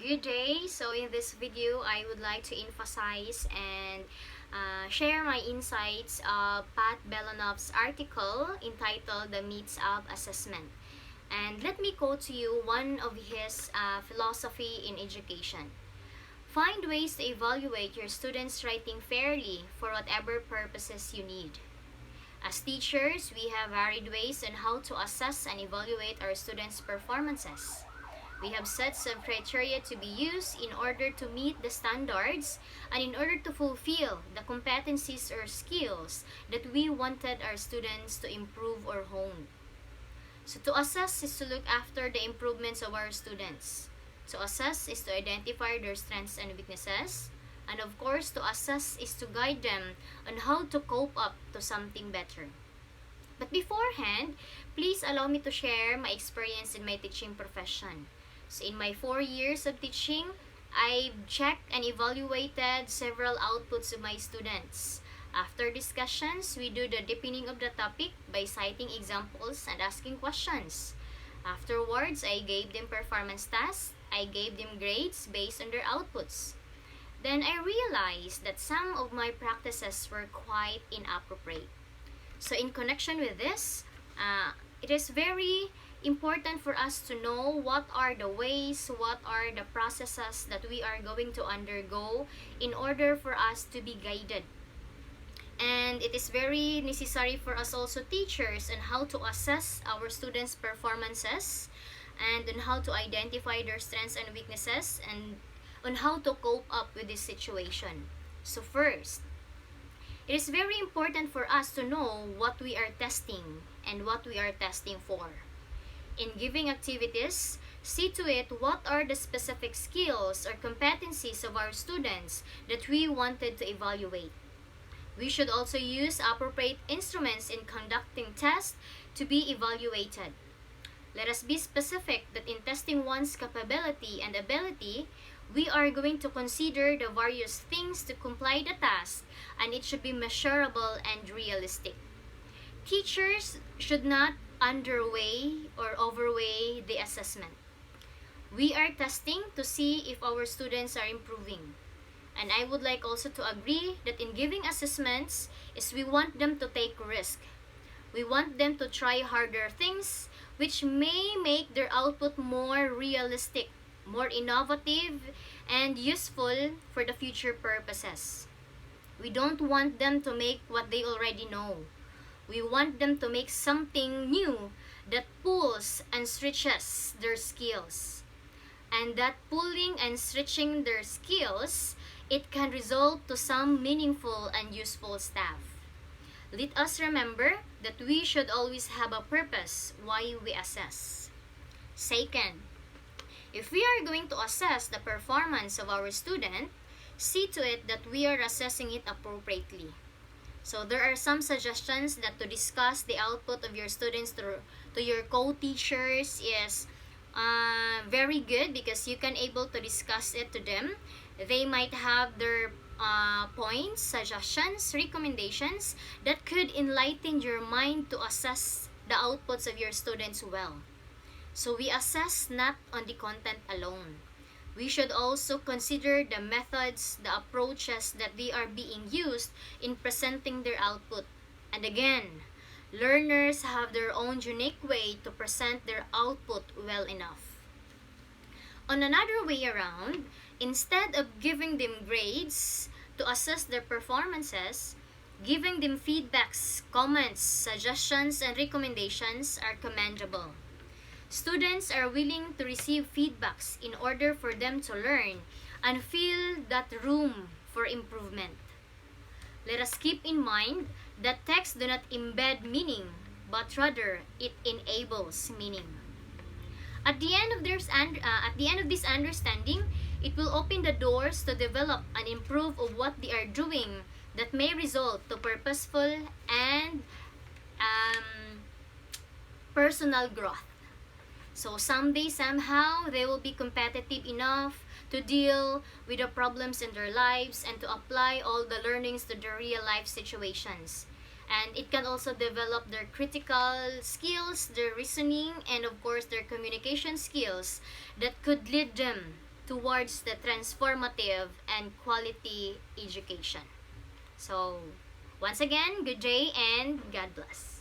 Good day. So in this video, I would like to emphasize and share my insights of Pat Belanoff's article entitled The Myths of Assessment. And let me quote to you one of his philosophy in education. Find ways to evaluate your students' writing fairly for whatever purposes you need. As teachers, we have varied ways on how to assess and evaluate our students' performances. We have sets of criteria to be used in order to meet the standards and in order to fulfill the competencies or skills that we wanted our students to improve or hone. So to assess is to look after the improvements of our students. To assess is to identify their strengths and weaknesses. And of course, to assess is to guide them on how to cope up to something better. But beforehand, please allow me to share my experience in my teaching profession. So in my 4 years of teaching, I've checked and evaluated several outputs of my students. After discussions, we do the deepening of the topic by citing examples and asking questions. Afterwards, I gave them performance tasks. I gave them grades based on their outputs. Then I realized that some of my practices were quite inappropriate. So in connection with this, it is very important for us to know what are the ways, what are the processes that we are going to undergo in order for us to be guided. And it is very necessary for us also teachers on how to assess our students' performances and on how to identify their strengths and weaknesses and on how to cope up with this situation. So first, it is very important for us to know what we are testing and what we are testing for. In giving activities, see to it what are the specific skills or competencies of our students that we wanted to evaluate. We should also use appropriate instruments in conducting tests to be evaluated. Let us be specific that in testing one's capability and ability, we are going to consider the various things to comply the task, and it should be measurable and realistic. Teachers should not underweigh or overweigh the assessment. We are testing to see if our students are improving. And I would like also to agree that in giving assessments is we want them to take risk. We want them to try harder things which may make their output more realistic, more innovative, and useful for the future purposes. We don't want them to make what they already know. We want them to make something new that pulls and stretches their skills. And that pulling and stretching their skills, it can result to some meaningful and useful stuff. Let us remember that we should always have a purpose why we assess. Second, if we are going to assess the performance of our student, see to it that we are assessing it appropriately. So there are some suggestions that to discuss the output of your students to your co-teachers is very good because you can able to discuss it to them. They might have their points, suggestions, recommendations that could enlighten your mind to assess the outputs of your students well. So we assess not on the content alone. We should also consider the methods, the approaches that they are being used in presenting their output. And again, learners have their own unique way to present their output well enough. On another way around, instead of giving them grades to assess their performances, giving them feedbacks, comments, suggestions, and recommendations are commendable. Students are willing to receive feedbacks in order for them to learn and feel that room for improvement. Let us keep in mind that texts do not embed meaning, but rather it enables meaning. At the end of this understanding, it will open the doors to develop and improve of what they are doing that may result to purposeful and personal growth. So someday, somehow, they will be competitive enough to deal with the problems in their lives and to apply all the learnings to their real life situations. And it can also develop their critical skills, their reasoning, and of course their communication skills that could lead them towards the transformative and quality education. So, once again, good day and God bless.